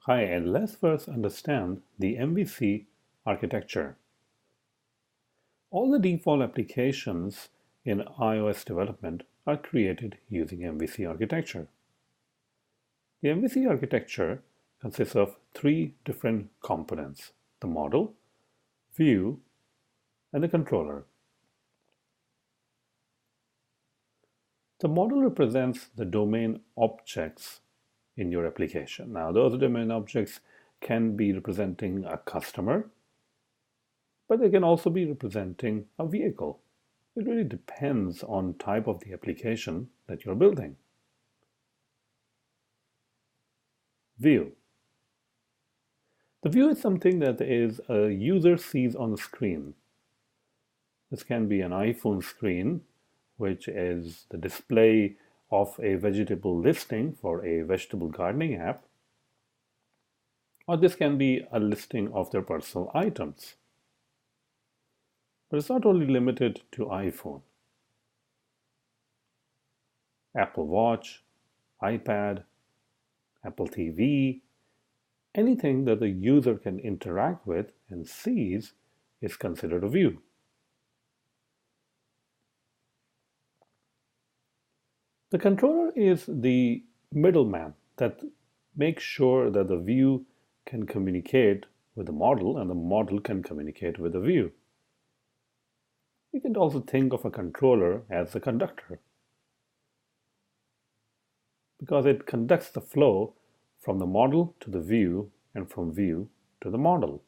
Hi, and let's first understand the MVC architecture. All the default applications in iOS development are created using MVC architecture. The MVC architecture consists of three different components: the model, view, and the controller. The model represents the domain objects in your application. Now, those domain objects can be representing a customer, but they can also be representing a vehicle. It really depends on type of the application that you're building. View. The view is something that a user sees on the screen. This can be an iPhone screen, which is the display of a vegetable listing for a vegetable gardening app, or this can be a listing of their personal items. But it's not only limited to iPhone. Apple Watch, iPad, Apple TV, anything that the user can interact with and sees is considered a view. The controller is the middleman that makes sure that the view can communicate with the model and the model can communicate with the view. You can also think of a controller as a conductor because it conducts the flow from the model to the view and from view to the model.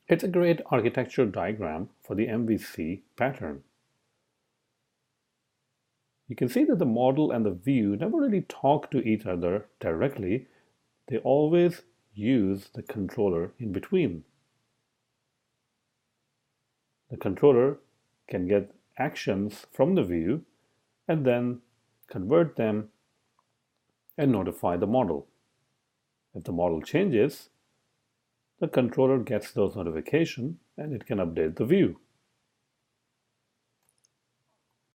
It's a great architecture diagram for the MVC pattern. You can see that the model and the view never really talk to each other directly. They always use the controller in between. The controller can get actions from the view and then convert them and notify the model. If the model changes, the controller gets those notifications and it can update the view.